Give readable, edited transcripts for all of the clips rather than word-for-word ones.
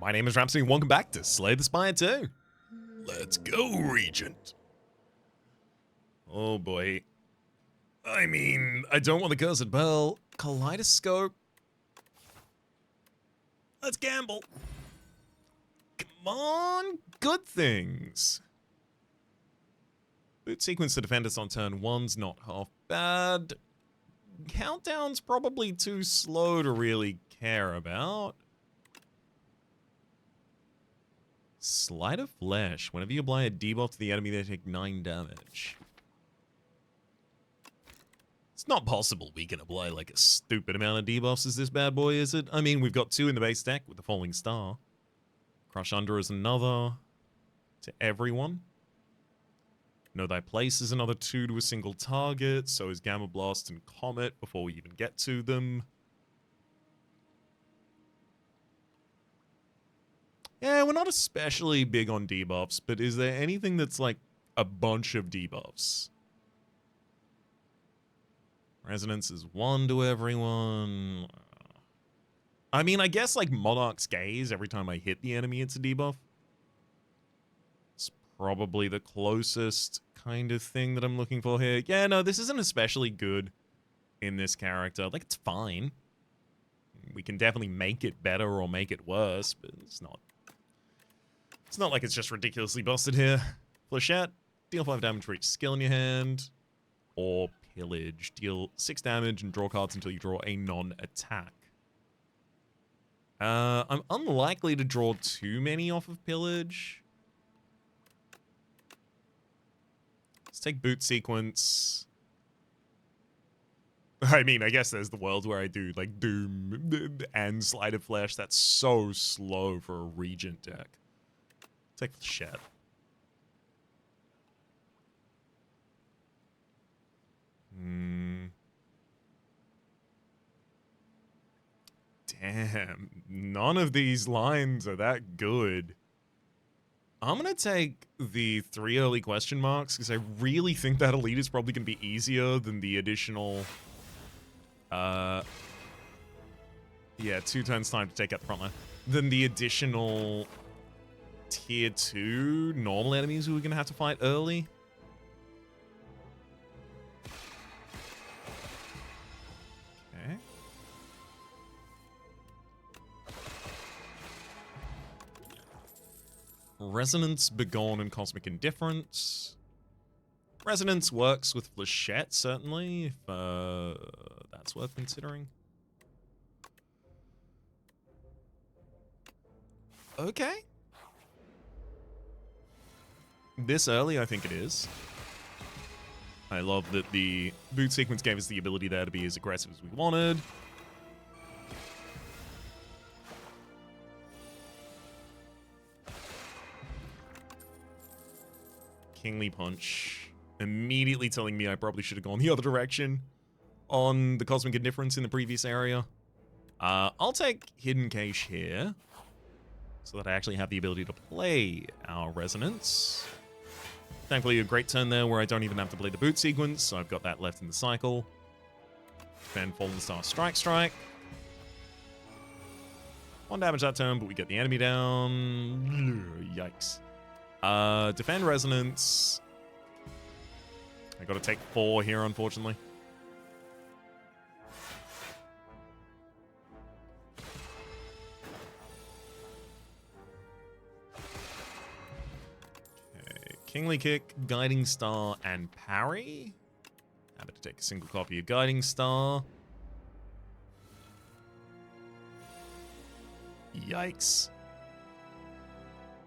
My name is Rhapsody and welcome back to Slay the Spire 2. Let's go, Regent. Oh boy. I mean, I don't want to curse it, Bell. Kaleidoscope. Let's gamble. Come on, good things. Boot sequence to defend us on turn 1's not half bad. Countdown's probably too slow to really care about. Sleight of Flesh. Whenever you apply a debuff to the enemy, they take 9 damage. It's not possible we can apply like a stupid amount of debuffs as this bad boy, is it? I mean, we've got 2 in the base deck with the Falling Star. Crush Under is another to everyone. Know Thy Place is another 2 to a single target. So is Gamma Blast and Comet before we even get to them. Yeah, we're not especially big on debuffs, but is there anything that's like a bunch of debuffs? Resonance is 1 to everyone. I mean, I guess like Monarch's Gaze, every time I hit the enemy, it's a debuff. It's probably the closest kind of thing that I'm looking for here. Yeah, no, this isn't especially good in this character. Like, it's fine. We can definitely make it better or make it worse, but it's not like it's just ridiculously busted here. Flechette, deal 5 damage for each skill in your hand. Or Pillage, deal 6 damage and draw cards until you draw a non-attack. I'm unlikely to draw too many off of Pillage. Let's take Boot Sequence. I mean, I guess there's the world where I do, like, Doom and Sleight of Flesh. That's so slow for a Regent deck. Take the shit. Damn. None of these lines are that good. I'm going to take the 3 early question marks because I really think that Elite is probably going to be easier than the additional... yeah, 2 turns time to take out the front line. Than the additional... Tier 2 normal enemies who we're going to have to fight early. Okay. Resonance, Begone, and Cosmic Indifference. Resonance works with Flechette, certainly, if that's worth considering. Okay. This early, I think it is. I love that the boot sequence gave us the ability there to be as aggressive as we wanted. Kingly Punch. Immediately telling me I probably should have gone the other direction on the Cosmic Indifference in the previous area. I'll take Hidden Cache here so that I actually have the ability to play our Resonance. Thankfully, a great turn there where I don't even have to play the boot sequence, so I've got that left in the cycle. Defend, Fallen Star, Strike. 1 damage that turn, but we get the enemy down. Yikes. Defend Resonance. I gotta take 4 here, unfortunately. Kingly Kick, Guiding Star, and Parry. Happy to take a single copy of Guiding Star. Yikes.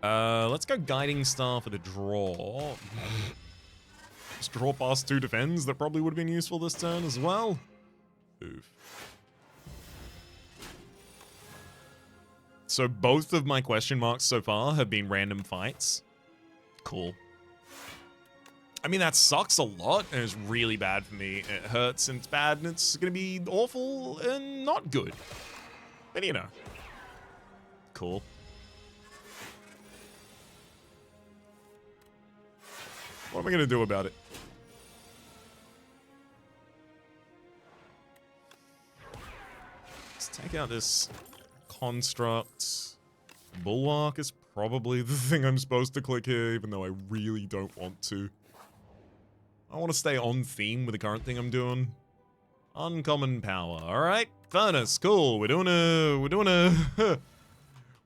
Let's go Guiding Star for the draw. Just draw past 2 defends. That probably would have been useful this turn as well. Oof. So both of my question marks so far have been random fights. Cool. I mean, that sucks a lot, and it's really bad for me. It hurts, and it's bad, and it's gonna be awful and not good. But, you know. Cool. What am I gonna do about it? Let's take out this construct. Bulwark is probably the thing I'm supposed to click here, even though I really don't want to. I want to stay on theme with the current thing I'm doing. Uncommon power. Alright. Furnace, cool. We're doing a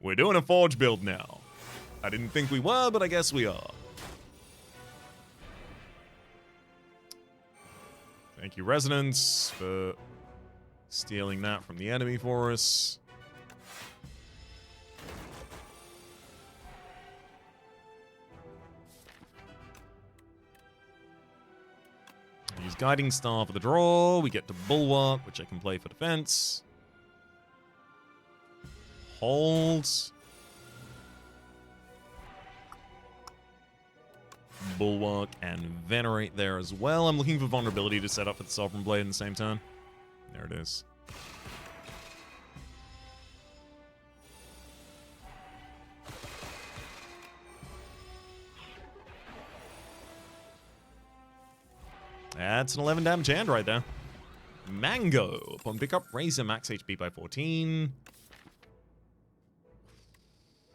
we're doing a forge build now. I didn't think we were, but I guess we are. Thank you, Resonance, for stealing that from the enemy for us. Use Guiding Star for the draw. We get to Bulwark, which I can play for defense. Holds. Bulwark and Venerate there as well. I'm looking for vulnerability to set up for the Sovereign Blade in the same turn. There it is. That's an 11 damage hand right there. Mango. Upon pickup, raise your max HP by 14.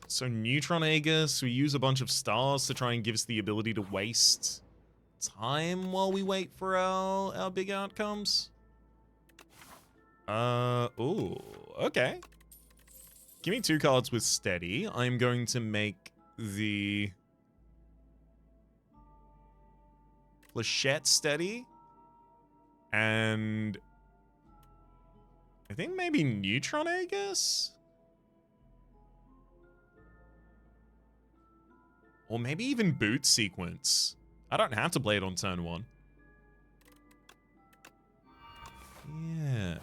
So Neutron Aegis, we use a bunch of stars to try and give us the ability to waste time while we wait for our big outcomes. Ooh, okay. Give me 2 cards with Steady. I'm going to make the Flechette Steady. And I think maybe Neutron Aegis? Or maybe even Boot Sequence. I don't have to play it on turn 1. Yeah.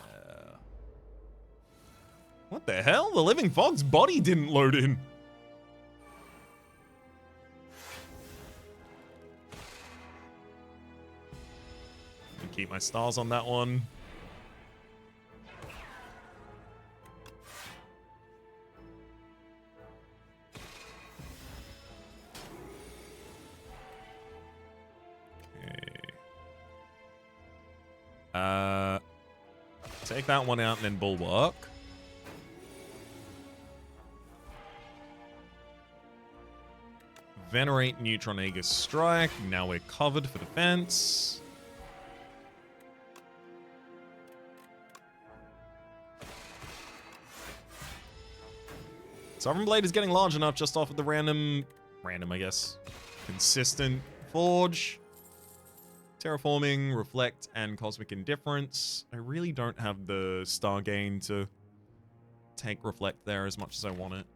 What the hell? The Living Fog's body didn't load in. Keep my stars on that one. Okay. Take that one out and then Bulwark. Venerate Neutron Aegis Strike. Now we're covered for defense. Sovereign Blade is getting large enough just off of the random, I guess, consistent Forge. Terraforming, Reflect, and Cosmic Indifference. I really don't have the star gain to take Reflect there as much as I want it.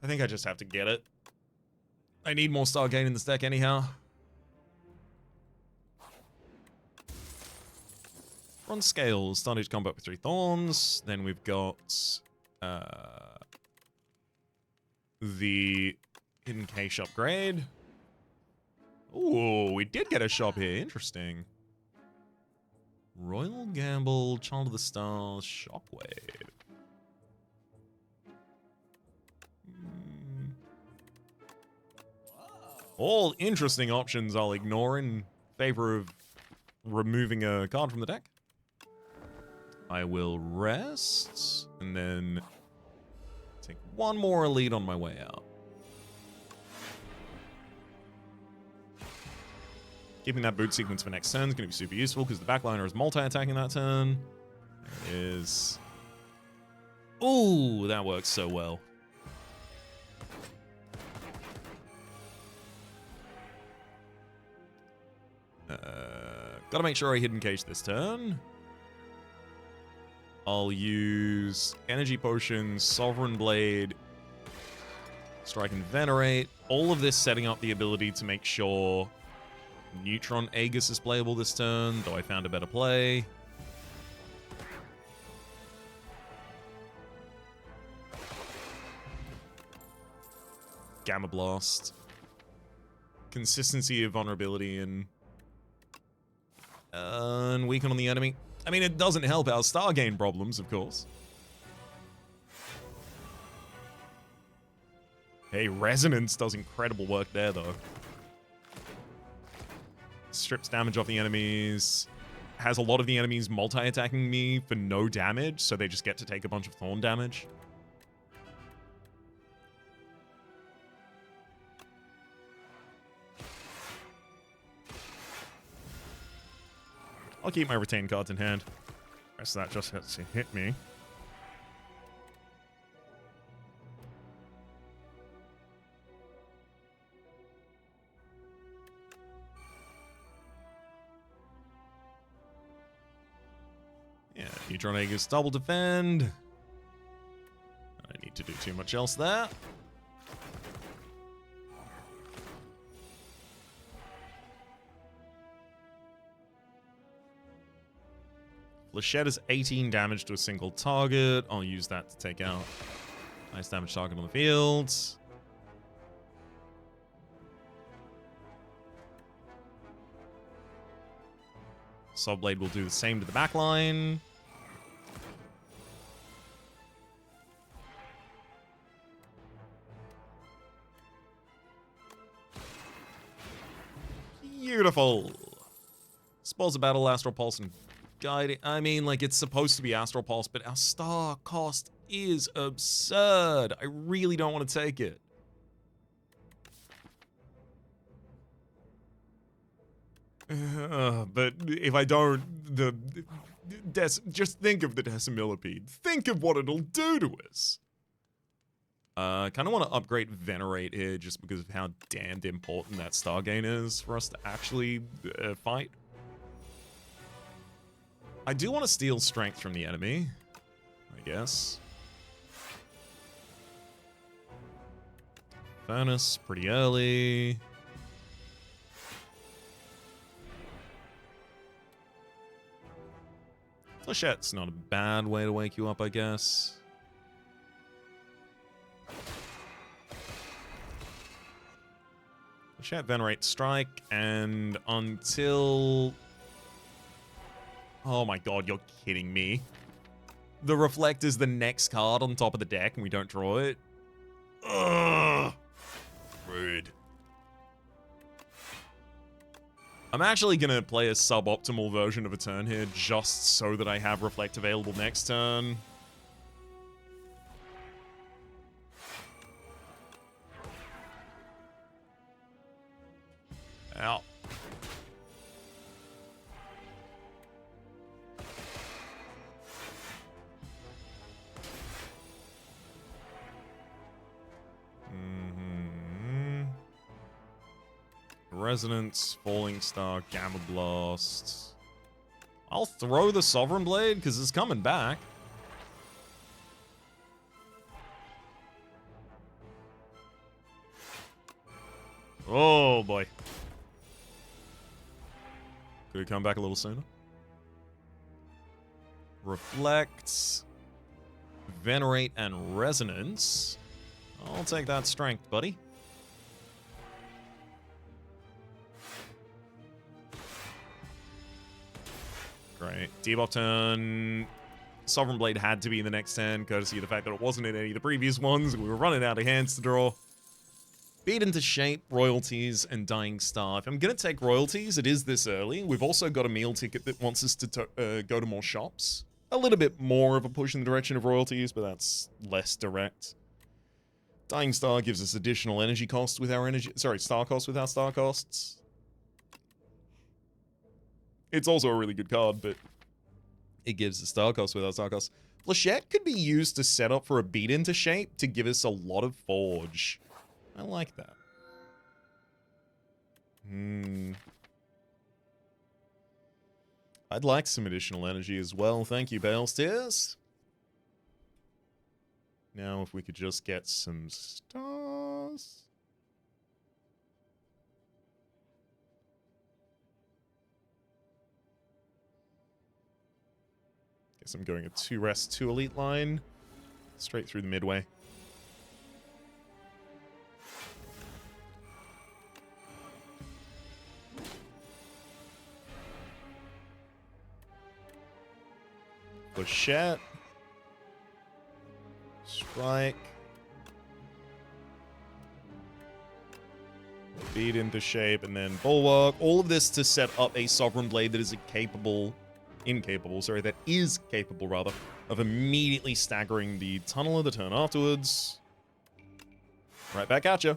I think I just have to get it. I need more star gain in this deck anyhow. Bronze Scales, start each combat with 3 Thorns. Then we've got the Hidden Cache upgrade. Ooh, we did get a shop here. Interesting. Royal Gamble, Child of the Stars, Shockwave. All interesting options I'll ignore in favor of removing a card from the deck. I will rest, and then take one more elite on my way out. Keeping that boot sequence for next turn is going to be super useful because the backliner is multi-attacking that turn. There it is. Ooh, that works so well. Gotta make sure I hidden cache this turn. I'll use Energy Potion, Sovereign Blade, Strike and Venerate. All of this setting up the ability to make sure Neutron Aegis is playable this turn, though I found a better play. Gamma Blast. Consistency of vulnerability and weaken on the enemy. I mean, it doesn't help our star gain problems, of course. Hey, Resonance does incredible work there, though. Strips damage off the enemies. has a lot of the enemies multi-attacking me for no damage, so they just get to take a bunch of thorn damage. I'll keep my retained cards in hand. The rest of that just has to hit me. Yeah, Neutron Egg is double defend. I don't need to do too much else there. Flechette is 18 damage to a single target. I'll use that to take out nice damage target on the field. Subblade will do the same to the backline. Beautiful. Spells of Battle, Astral Pulse, and Guiding. I mean, like, it's supposed to be Astral Pulse, but our star cost is absurd. I really don't want to take it. But if I don't, just think of the Decimillipede. Think of what it'll do to us. Kind of want to upgrade Venerate here just because of how damned important that star gain is for us to actually fight. I do want to steal strength from the enemy, I guess. Furnace, pretty early. Flechette's not a bad way to wake you up, I guess. Flechette, Venerate, Strike, and until... Oh my god, you're kidding me. The Reflect is the next card on top of the deck and we don't draw it. Ugh. Rude. I'm actually going to play a suboptimal version of a turn here just so that I have Reflect available next turn. Ow. Resonance, Falling Star, Gamma Blast. I'll throw the Sovereign Blade because it's coming back. Oh boy. Could it come back a little sooner? Reflect, Venerate, and Resonance. I'll take that strength, buddy. Great. Debuff turn. Sovereign Blade had to be in the next turn, courtesy of the fact that it wasn't in any of the previous ones. We were running out of hands to draw. Beat into Shape, Royalties, and Dying Star. If I'm going to take Royalties, it is this early. We've also got a meal ticket that wants us to go to more shops. A little bit more of a push in the direction of Royalties, but that's less direct. Dying Star gives us additional energy costs with our energy... Sorry, star costs with our star costs. It's also a really good card, but it gives the star cost with our star costs. Flechette could be used to set up for a beat into Shape to give us a lot of Forge. I like that. I'd like some additional energy as well. Thank you, Bale's Tears. Now, if we could just get some stars. Guess I'm going a 2 rest, 2 elite line. Straight through the midway. Flechette. Strike. Beat into Shape, and then Bulwark. All of this to set up a Sovereign Blade that is capable incapable, sorry, that is capable, rather, of immediately staggering the tunneler the turn afterwards. Right back at you.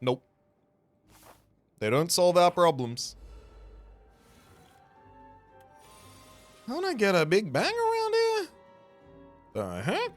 Nope. They don't solve our problems. Don't I get a big bang around here? The heck?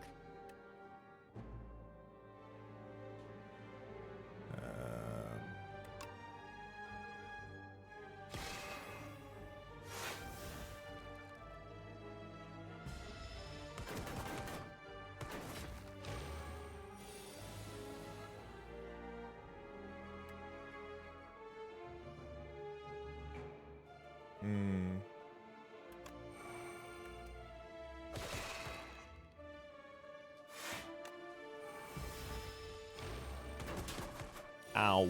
Ow.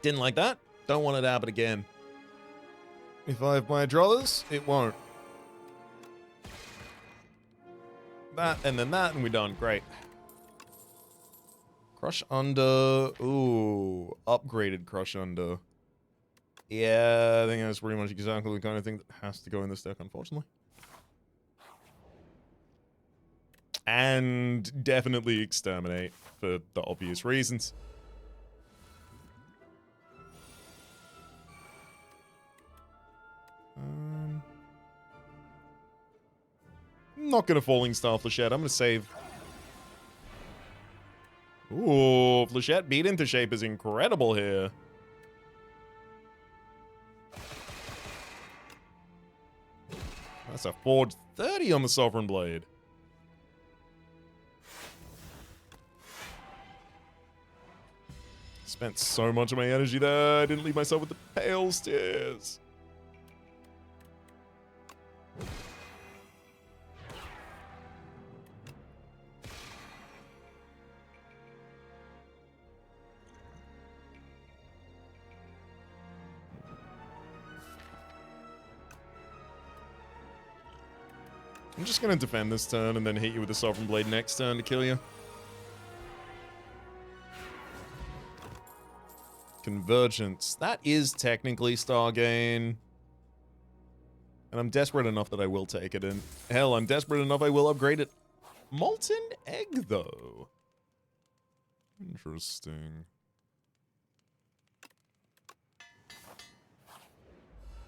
Didn't like that. Don't want it to happen again. If I have my druthers, it won't. That, and then that, and we're done. Great. Crush Under. Ooh. Upgraded Crush Under. Yeah, I think that's pretty much exactly the kind of thing that has to go in this deck, unfortunately. And definitely Exterminate, for the obvious reasons. I'm not going to Falling Star Flechette. I'm going to save. Ooh, Flechette beat into shape is incredible here. That's a Forge 30 on the Sovereign Blade. Spent so much of my energy there. I didn't leave myself with the pale stairs. I'm just going to defend this turn and then hit you with the Sovereign Blade next turn to kill you. Convergence. That is technically Stargain. And I'm desperate enough that I will take it. And hell, I'm desperate enough I will upgrade it. Molten Egg, though. Interesting.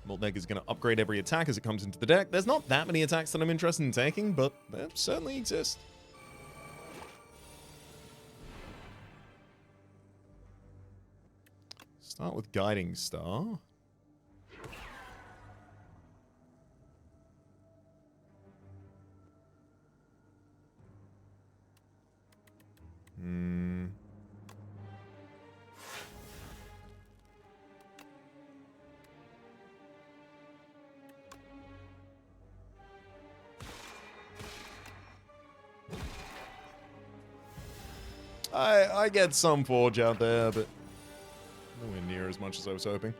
Molten Egg is going to upgrade every attack as it comes into the deck. There's not that many attacks that I'm interested in taking, but they certainly exist. Start with Guiding Star. I get some Forge out there, but nowhere near as much as I was hoping.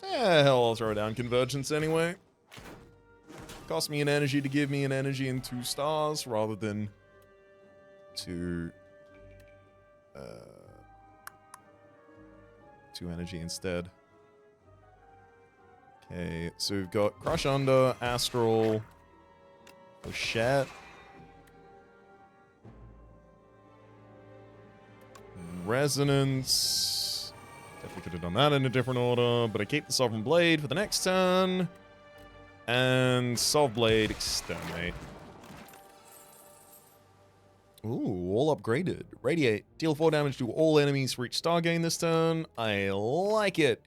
Hell, I'll throw down Convergence anyway. Cost me an energy to give me an energy and 2 stars rather than to 2 energy instead. Okay, so we've got Crush Under, Astral, Flechette, Resonance. Definitely could have done that in a different order, but I keep the Sovereign Blade for the next turn. And Soul Blade, Exterminate. Ooh, all upgraded. Radiate. Deal 4 damage to all enemies for each Stargain this turn. I like it.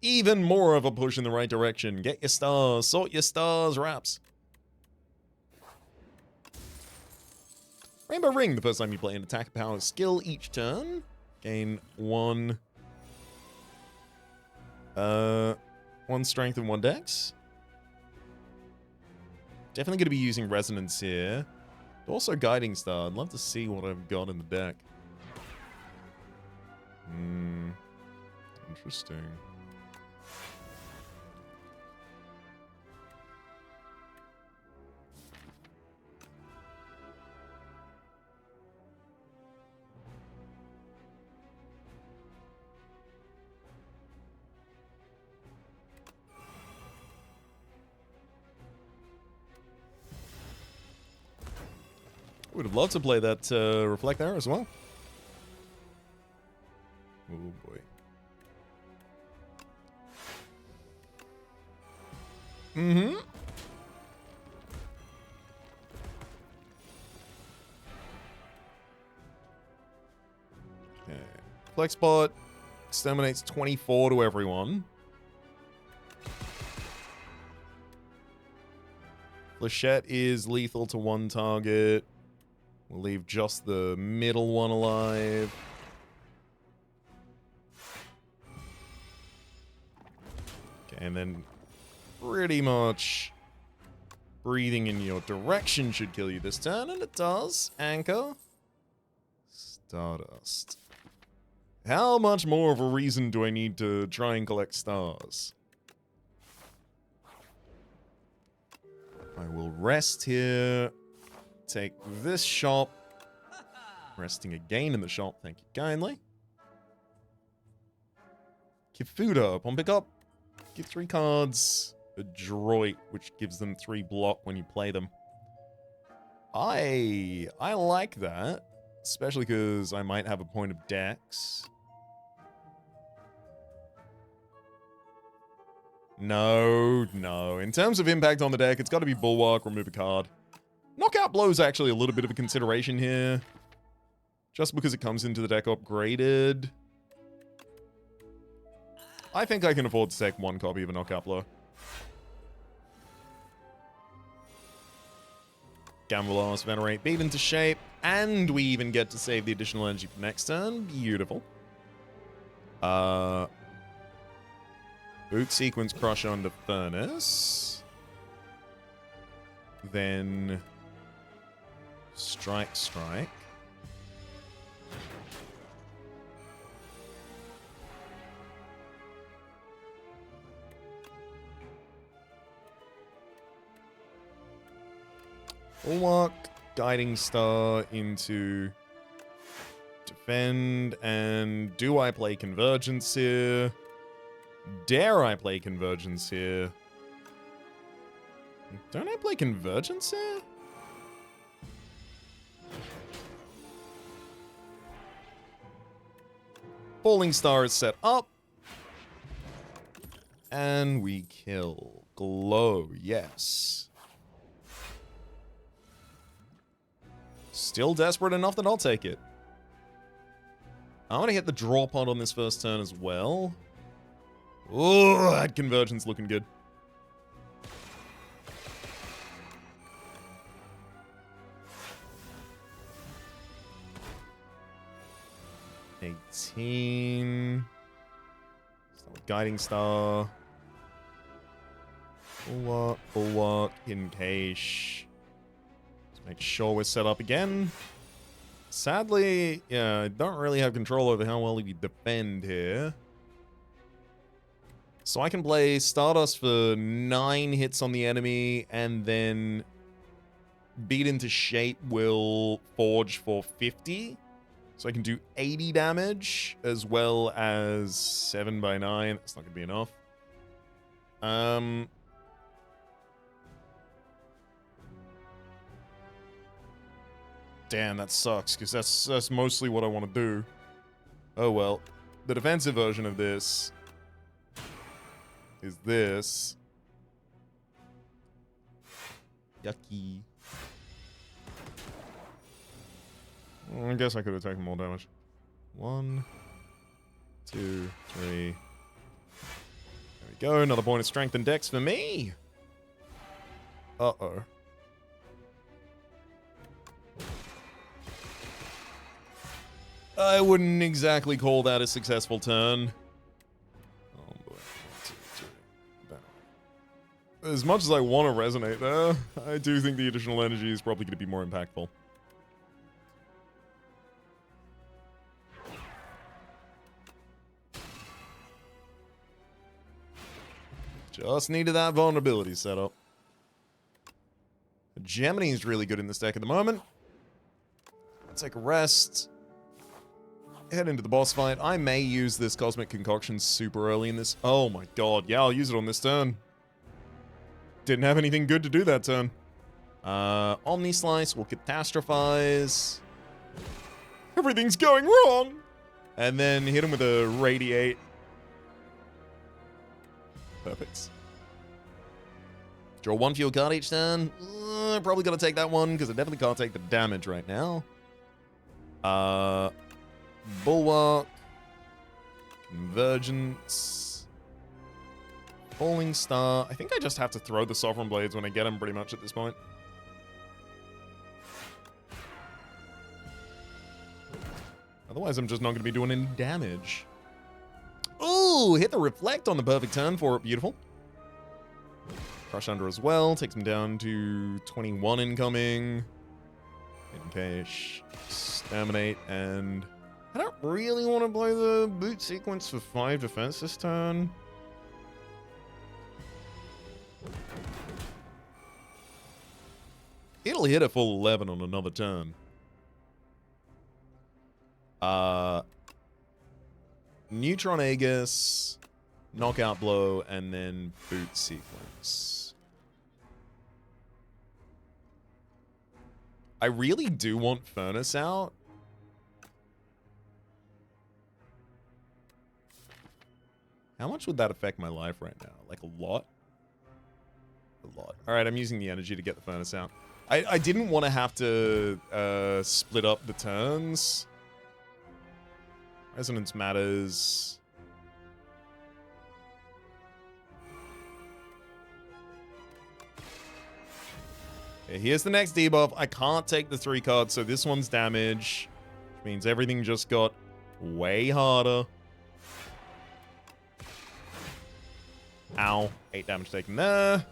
Even more of a push in the right direction. Get your stars. Sort your stars, Raps. Rainbow Ring. The first time you play an attack power skill each turn. Gain 1 One strength and one dex. Definitely going to be using resonance here. Also guiding star. I'd love to see what I've got in the deck. Interesting. Would have loved to play that Reflect there as well. Oh boy. Mm-hmm. Okay. Flex Bot exterminates 24 to everyone. Flechette is lethal to one target. We'll leave just the middle one alive. Okay, and then pretty much breathing in your direction should kill you this turn, and it does. Anchor. Stardust. How much more of a reason do I need to try and collect stars? I will rest here. Take this shop. Resting again in the shop, thank you kindly. Give food up. On pick up. Give 3 cards. Adroit, which gives them 3 block when you play them. I like that. Especially because I might have a point of dex. No. In terms of impact on the deck, it's got to be Bulwark, remove a card. Knockout Blow is actually a little bit of a consideration here. Just because it comes into the deck upgraded. I think I can afford to take 1 copy of a Knockout Blow. Gamble Venerate, beat into shape, and we even get to save the additional energy for next turn. Beautiful. Boot Sequence Crush under Furnace. Then Strike. Bulwark, Guiding Star into Defend, and do I play Convergence here? Dare I play Convergence here? Don't I play Convergence here? Falling Star is set up. And we kill. Glow, yes. Still desperate enough that I'll take it. I'm gonna hit the draw pod on this first turn as well. Oh, that Convergence looking good. Start with Guiding Star. Bulwark, Hidden Cache. Let's make sure we're set up again. Sadly, yeah, I don't really have control over how well we defend here. So I can play Stardust for 9 hits on the enemy, and then Beat into Shape will Forge for 50. So I can do 80 damage, as well as 7 by 9. That's not going to be enough. Damn, that sucks, because that's mostly what I want to do. Oh well. The defensive version of this is this. Yucky. Well, I guess I could have taken more damage. 1, 2, 3. There we go. Another point of strength and dex for me. Uh-oh. I wouldn't exactly call that a successful turn. Oh boy. As much as I want to resonate there, I do think the additional energy is probably going to be more impactful. Just needed that vulnerability setup. Gemini is really good in this deck at the moment. Take a rest. Head into the boss fight. I may use this Cosmic Concoction super early in this. Oh my god. Yeah, I'll use it on this turn. Didn't have anything good to do that turn. Omni Slice will catastrophize. Everything's going wrong! And then hit him with a Radiate. Perfect. Draw one field card each turn. Probably gotta take that one, because I definitely can't take the damage right now. Bulwark. Convergence. Falling Star. I think I just have to throw the Sovereign Blades when I get them pretty much at this point. Otherwise, I'm just not going to be doing any damage. Ooh, hit the Reflect on the perfect turn for it. Beautiful. Crush Under as well. Takes him down to 21 incoming. Incash. Staminate. And I don't really want to play the boot sequence for 5 defense this turn. It'll hit a full 11 on another turn. Neutron Aegis, Knockout Blow, and then Boot Sequence. I really do want Furnace out. How much would that affect my life right now? Like a lot? A lot. Alright, I'm using the energy to get the Furnace out. I didn't want to have to split up the turns. Resonance matters. Okay, here's the next debuff. I can't take the 3 cards, so this one's damage. Which means everything just got way harder. Ow. 8 damage taken there.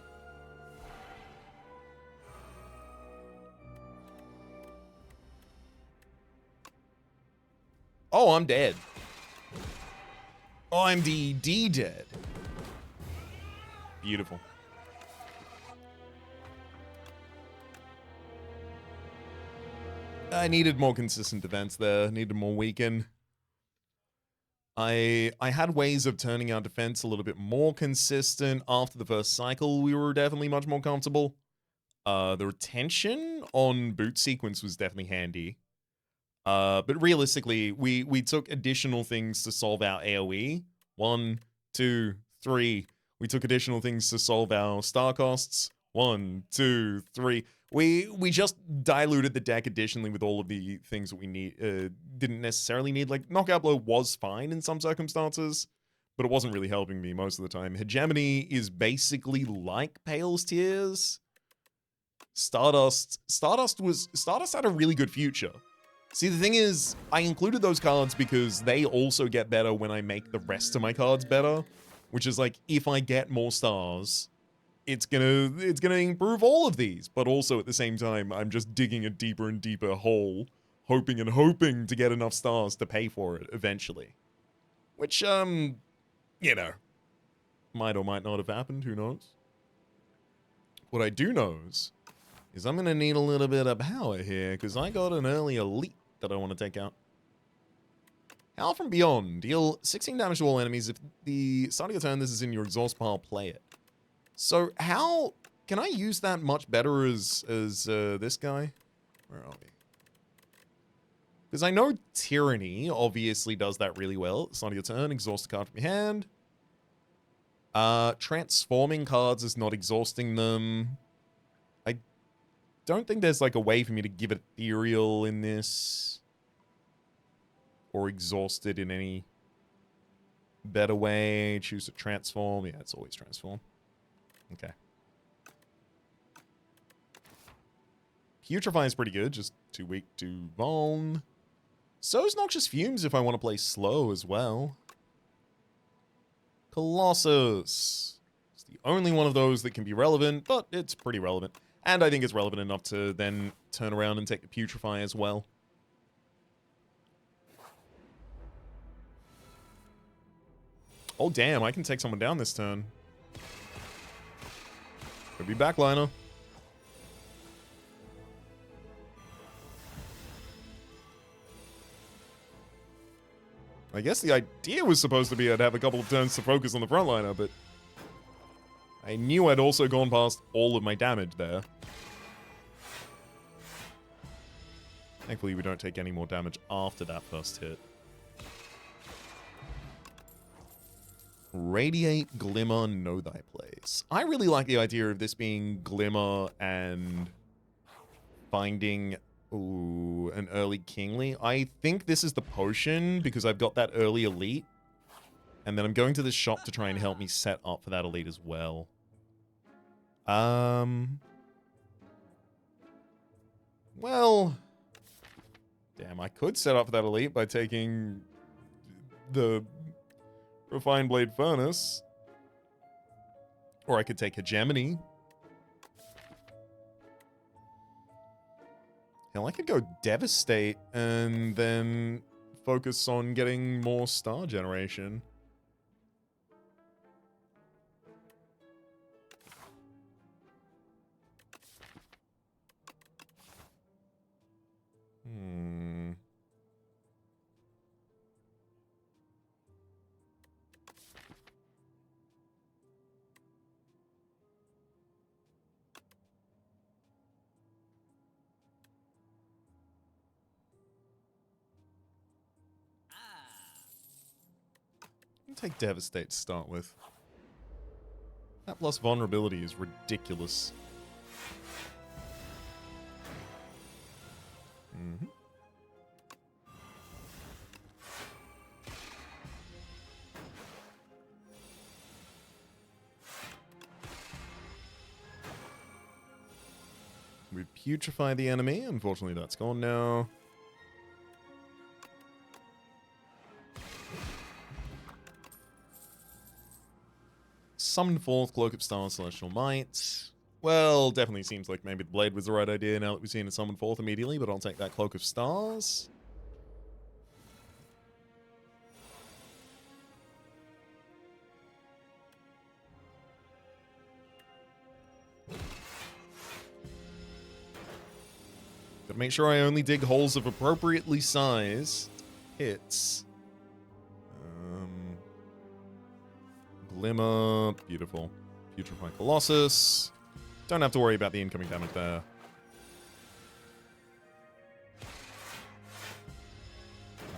Oh, I'm dead. Oh, I'm DD dead. Beautiful. I needed more consistent defense there. Needed more weaken. I had ways of turning our defense a little bit more consistent. After the first cycle, we were definitely much more comfortable. The retention on boot sequence was definitely handy. But realistically, we took additional things to solve our AoE. 1, 2, 3. We took additional things to solve our star costs. 1, 2, 3. We just diluted the deck additionally with all of the things that we didn't necessarily need. Like, Knockout Blow was fine in some circumstances, but it wasn't really helping me most of the time. Hegemony is basically like Pale's Tears. Stardust had a really good future. See, the thing is, I included those cards because they also get better when I make the rest of my cards better, which is like, if I get more stars, it's gonna improve all of these, but also at the same time, I'm just digging a deeper and deeper hole, hoping and hoping to get enough stars to pay for it eventually. Which, you know, might or might not have happened, who knows? What I do know is I'm gonna need a little bit of power here, because I got an early elite that I want to take out. Howl from Beyond. Deal 16 damage to all enemies. If the start of your turn this is in your exhaust pile, play it. So how can I use that much better as this guy? Where are we? Because I know Tyranny obviously does that really well. Start of your turn, exhaust a card from your hand. Transforming cards is not exhausting them. I don't think there's like a way for me to give it Ethereal in this. Or exhaust it in any better way. Choose to transform. Yeah, it's always transform. Okay. Putrefy is pretty good, just too weak to Vuln. So's Noxious Fumes if I want to play slow as well. Colossus. It's the only one of those that can be relevant, but it's pretty relevant. And I think it's relevant enough to then turn around and take the Putrefy as well. Oh, damn, I can take someone down this turn. Could be backliner. I guess the idea was supposed to be I'd have a couple of turns to focus on the frontliner, but I knew I'd also gone past all of my damage there. Thankfully, we don't take any more damage after that first hit. Radiate, Glimmer, Know Thy Place. I really like the idea of this being Glimmer and finding an early Kingly. I think this is the potion because I've got that early elite. And then I'm going to this shop to try and help me set up for that elite as well. Well, damn, I could set up for that elite by taking the Refined Blade Furnace. Or I could take Hegemony. Hell, I could go Devastate and then focus on getting more star generation. Take Devastate to start with. That plus vulnerability is ridiculous. We putrefy the enemy. Unfortunately, that's gone now. Summoned forth Cloak of Stars, Celestial Might. Well, definitely seems like maybe the Blade was the right idea now that we've seen it summon forth immediately, but I'll take that Cloak of Stars. Gotta make sure I only dig holes of appropriately sized hits. Glimmer, beautiful. Putrefy Colossus. Don't have to worry about the incoming damage there.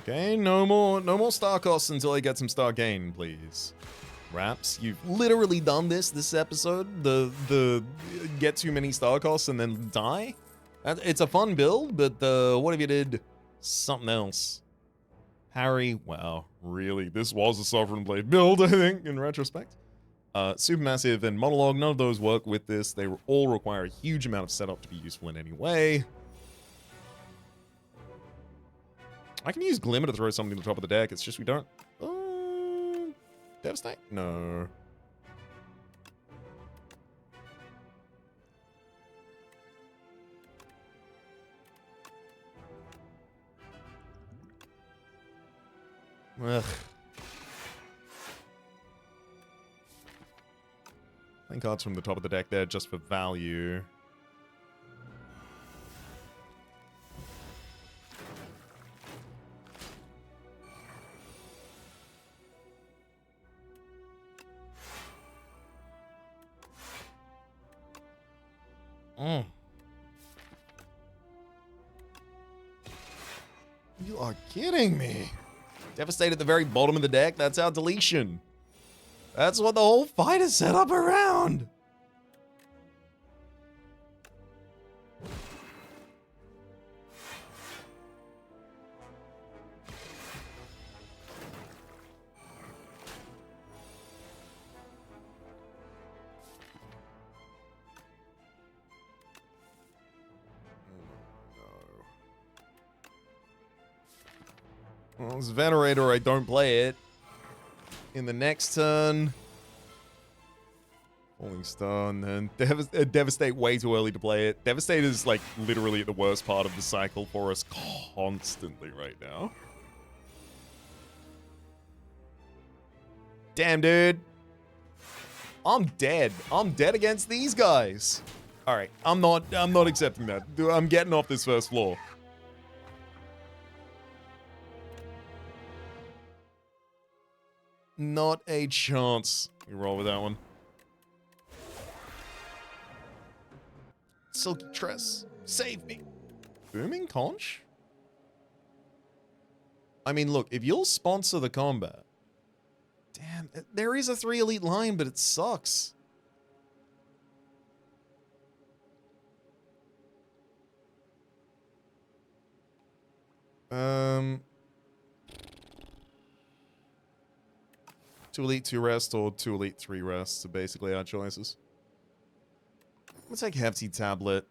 Okay, no more star costs until I get some star gain, please. Raps, you've literally done this episode. The get too many star costs and then die. It's a fun build, but what if you did something else? Harry, wow, really? This was a Sovereign Blade build, I think, in retrospect. Supermassive and Monologue, none of those work with this. They all require a huge amount of setup to be useful in any way. I can use Glimmer to throw something to the top of the deck. It's just we don't... Devastate? No. Ugh. Playing cards from the top of the deck there just for value. You are kidding me. Devastate at the very bottom of the deck, that's our deletion. That's what the whole fight is set up around. Well, as Venerator, I don't play it. In the next turn, Falling Stone, and Devastate way too early to play it. Devastate is like literally at the worst part of the cycle for us constantly right now. Damn, dude. I'm dead. I'm dead against these guys. All right, I'm not accepting that. I'm getting off this first floor. Not a chance. We roll with that one. Silky Tress, save me. Booming Conch? I mean, look, if you'll sponsor the combat. Damn, there is a 3 elite line, but it sucks. Two elite, 2 rest, or 2 elite, 3 rest. So basically our choices. Let's take Hefty Tablet.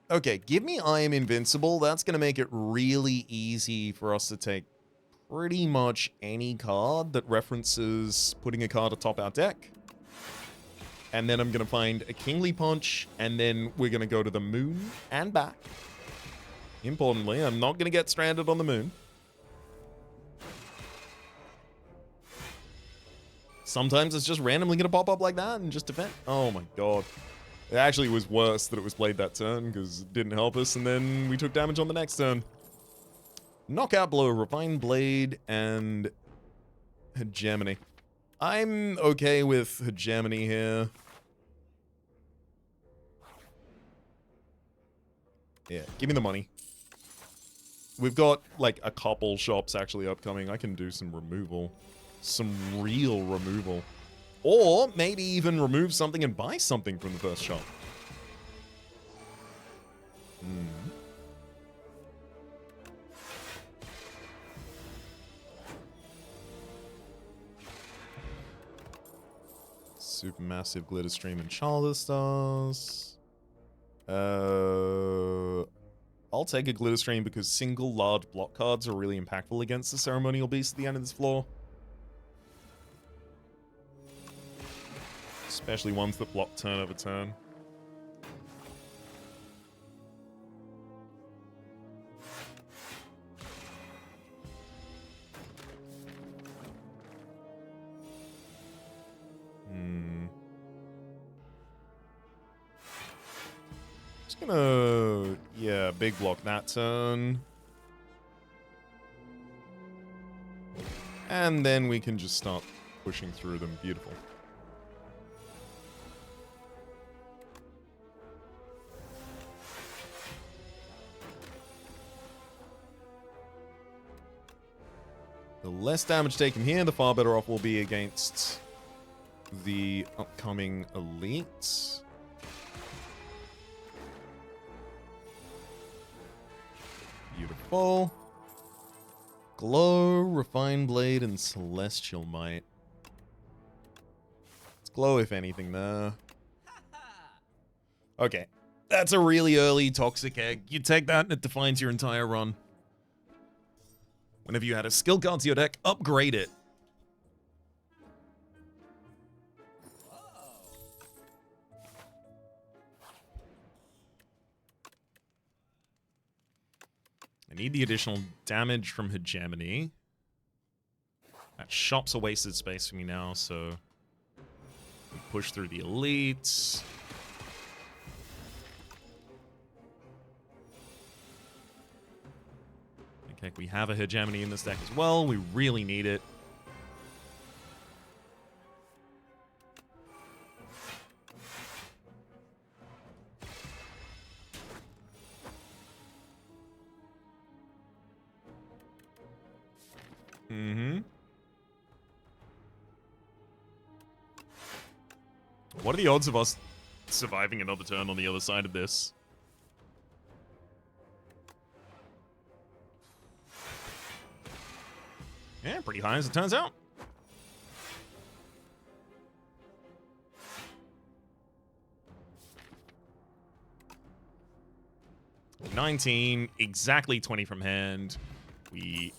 Okay, give me I Am Invincible. That's going to make it really easy for us to take pretty much any card that references putting a card atop our deck. And then I'm going to find a Kingly Punch, and then we're going to go to the moon and back. Importantly, I'm not going to get stranded on the moon. Sometimes it's just randomly going to pop up like that and just defend. Oh my god. It actually was worse that it was played that turn because it didn't help us, and then we took damage on the next turn. Knockout Blow, Refined Blade, and Hegemony. I'm okay with Hegemony here. Yeah, give me the money. We've got, like, a couple shops actually upcoming. I can do some removal. Some real removal. Or maybe even remove something and buy something from the first shop. Supermassive Glitter Stream and Childer Stars. I'll take a Glitter Stream because single large block cards are really impactful against the Ceremonial Beast at the end of this floor. Especially ones that block turn over turn. Just gonna, yeah, big block that turn. And then we can just start pushing through them. Beautiful. The less damage taken here, the far better off we'll be against the upcoming elites. Beautiful. Glow, Refined Blade, and Celestial Might. Let's glow if anything there. Okay. That's a really early Toxic Egg. You take that and it defines your entire run. Whenever you add a skill card to your deck, upgrade it. I need the additional damage from Hegemony. That shop's a wasted space for me now, so we push through the elites. Okay, we have a Hegemony in this deck as well. We really need it. What are the odds of us surviving another turn on the other side of this? Yeah, pretty high as it turns out. $19, exactly 20 from hand. We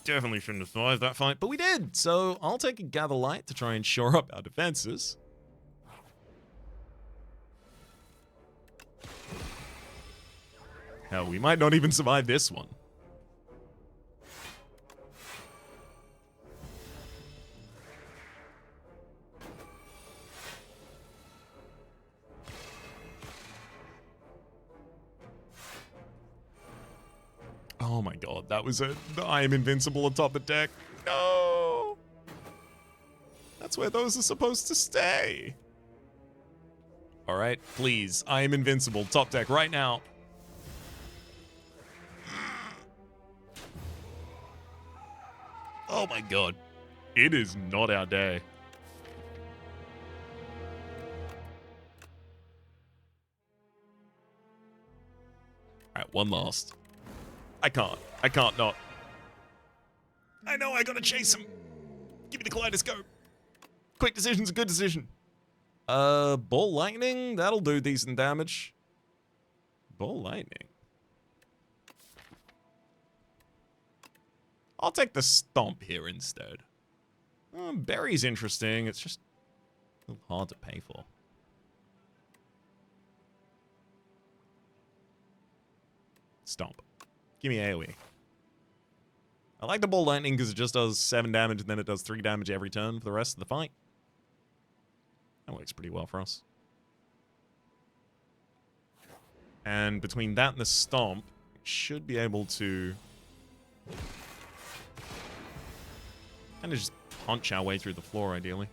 definitely shouldn't have survived that fight, but we did. So I'll take a Gather Light to try and shore up our defenses. Hell, we might not even survive this one. Oh my god, that was I am invincible atop the deck. No! That's where those are supposed to stay. Alright, please. I am invincible. Top deck right now. Oh my god. It is not our day. Alright, one last. I can't not. I know I gotta chase him. Give me the kaleidoscope. Quick decision's a good decision. Ball lightning? That'll do decent damage. Ball lightning. I'll take the stomp here instead. Berry's interesting. It's just a little hard to pay for. Stomp. Give me AoE. I like the ball lightning because it just does 7 damage and then it does 3 damage every turn for the rest of the fight. That works pretty well for us. And between that and the stomp, we should be able to kind of just punch our way through the floor, ideally.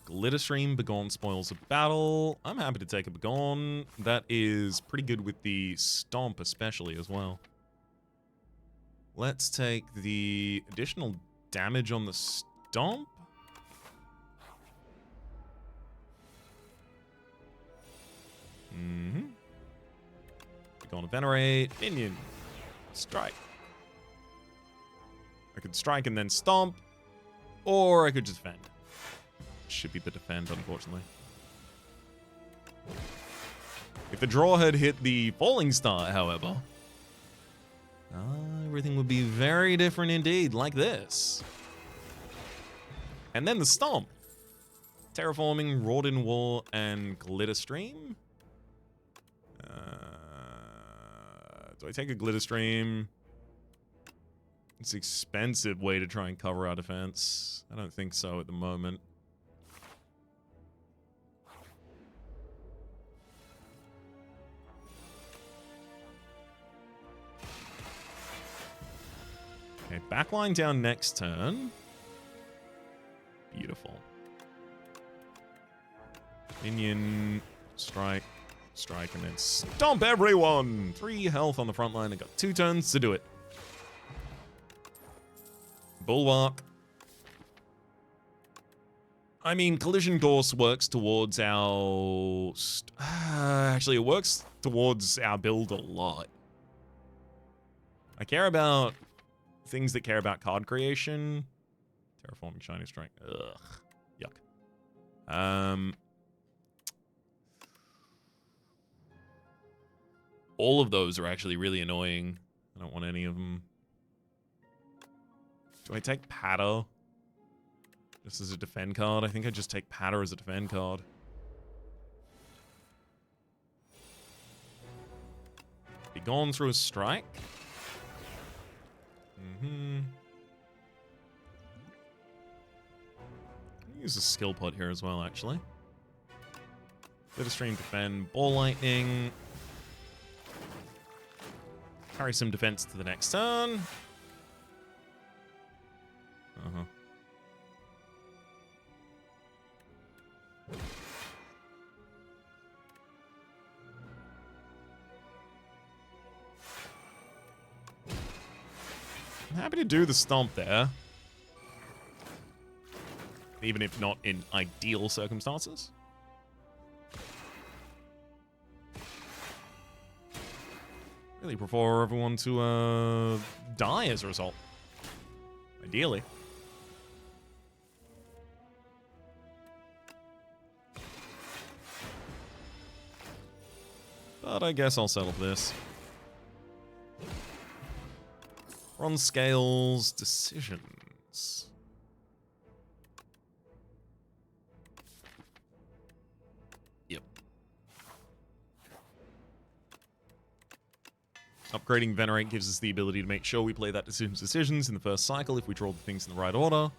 Glitter Stream, Begone spoils a battle. I'm happy to take a Begone. That is pretty good with the Stomp especially as well. Let's take the additional damage on the Stomp. Begone to Venerate. Minion. Strike. I could strike and then Stomp. Or I could just defend. Should be the defend, unfortunately. If the draw had hit the Falling Star, however, everything would be very different indeed, like this. And then the Stomp. Terraforming, Wrought in War, and Glitter Stream. Do I take a Glitter Stream? It's an expensive way to try and cover our defense. I don't think so at the moment. Okay, backline down next turn. Beautiful. Minion, strike, strike, and then stomp everyone! 3 health on the front line. I got 2 turns to do it. Bulwark. I mean, Collision Course works towards our... actually, it works towards our build a lot. I care about things that care about card creation. Terraforming Shining Strike. Ugh. Yuck. All of those are actually really annoying. I don't want any of them. Do I take Patter? Just as a defend card? I think I just take Patter as a defend card. Be gone through a strike. Use a skill pot here as well, actually. Glitter Stream, defend, Ball Lightning. Carry some defense to the next turn. I'm happy to do the Stomp there. Even if not in ideal circumstances. Really prefer everyone to die as a result. Ideally. But I guess I'll settle for this. Bronze Scales, Decision. else. Yep. Upgrading Venerate gives us the ability to make sure we play that decisions in the first cycle if we draw the things in the right order.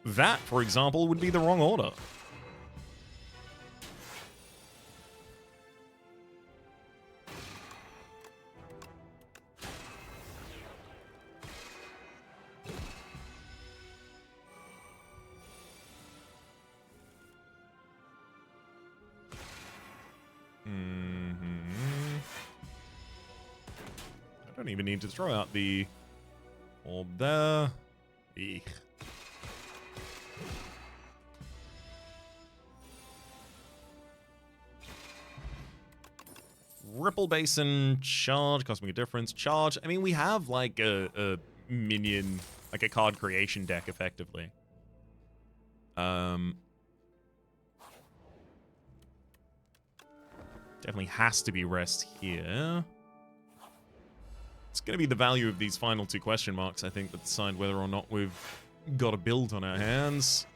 That, for example, would be the wrong order. I don't even need to throw out the orb there. Eek. Ripple Basin, charge, costing a difference, charge. I mean, we have like a minion, like a card creation deck, effectively. Definitely has to be rest here. It's going to be the value of these final two question marks, I think, that decide whether or not we've got a build on our hands.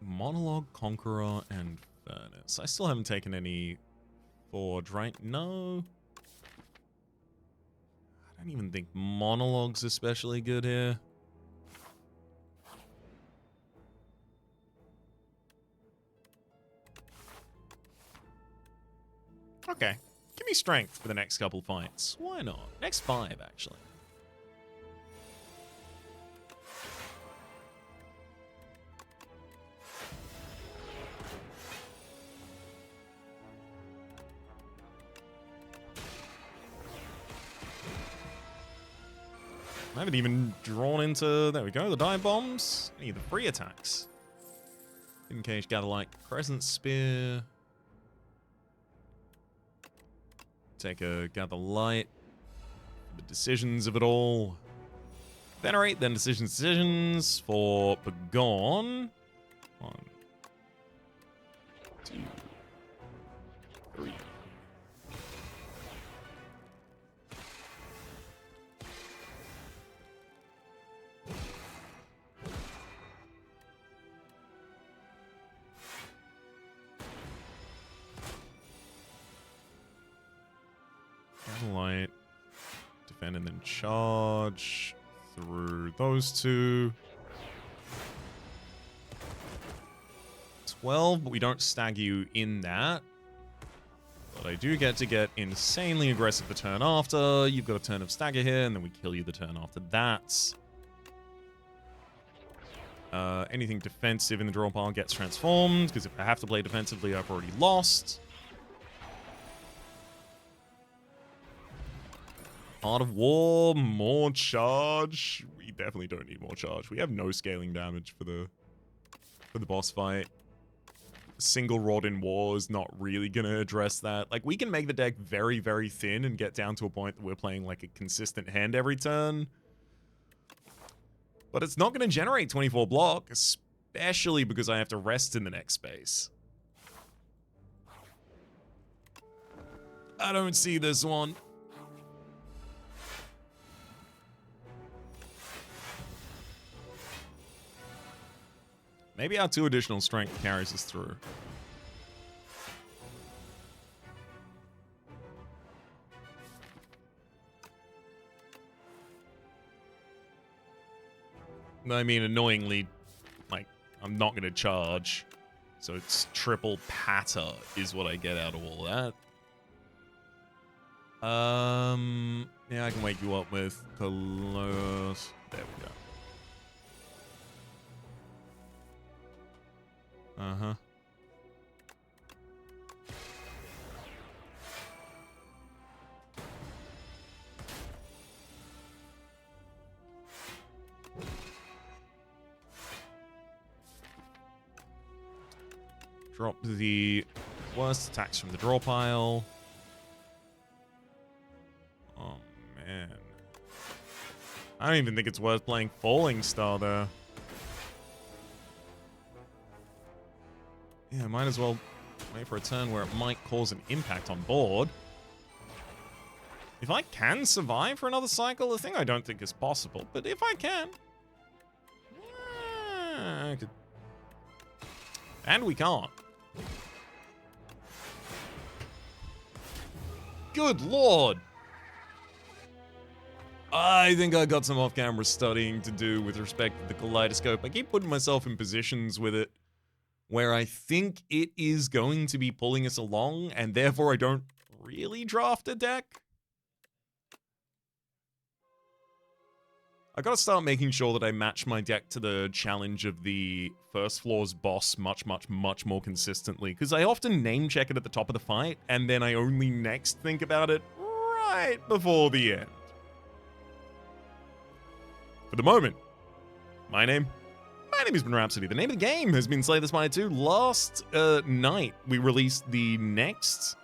Monologue, Conqueror, and Furnace. I still haven't taken any Forge, right? No. I don't even think Monologue's especially good here. Okay. Give me strength for the next couple fights. Why not? Next 5, actually. I haven't even drawn into... There we go, the dive bombs. I need the free attacks. In case Gather Light, Crescent Spear. Take a Gather Light. The decisions of it all. Venerate, then decisions for Begone. 1, 2, 3. Light, defend, and then charge through those two. 12, but we don't stagger you in that. But I do get to get insanely aggressive the turn after. You've got a turn of stagger here, and then we kill you the turn after that. Anything defensive in the draw pile gets transformed, because if I have to play defensively, I've already lost. Art of War, more charge. We definitely don't need more charge. We have no scaling damage for the boss fight. Single Rod in War is not really gonna address that. Like, we can make the deck very, very thin and get down to a point that we're playing like a consistent hand every turn. But it's not gonna generate 24 block, especially because I have to rest in the next space. I don't see this one. Maybe our 2 additional strength carries us through. I mean, annoyingly, like, I'm not going to charge. So it's triple patter is what I get out of all that. Yeah, I can wake you up with Colossus. There we go. Uh-huh. Drop the worst attacks from the draw pile. Oh, man. I don't even think it's worth playing Falling Star, though. Yeah, might as well wait for a turn where it might cause an impact on board. If I can survive for another cycle, a thing I don't think is possible, but if I can... I could... And we can't. Good lord! I think I got some off-camera studying to do with respect to the Kaleidoscope. I keep putting myself in positions with it where I think it is going to be pulling us along, and therefore I don't really draft a deck. I gotta start making sure that I match my deck to the challenge of the first floor's boss much more consistently, because I often name check it at the top of the fight, and then I only next think about it right before the end. For the moment, my name has been Rhapsody. The name of the game has been Slay the Spire 2. Last night, we released the next,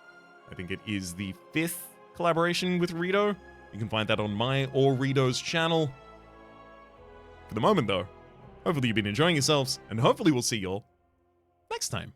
I think it is the 5th collaboration with Rito. You can find that on my or Rito's channel. For the moment, though, hopefully you've been enjoying yourselves, and hopefully we'll see you all next time.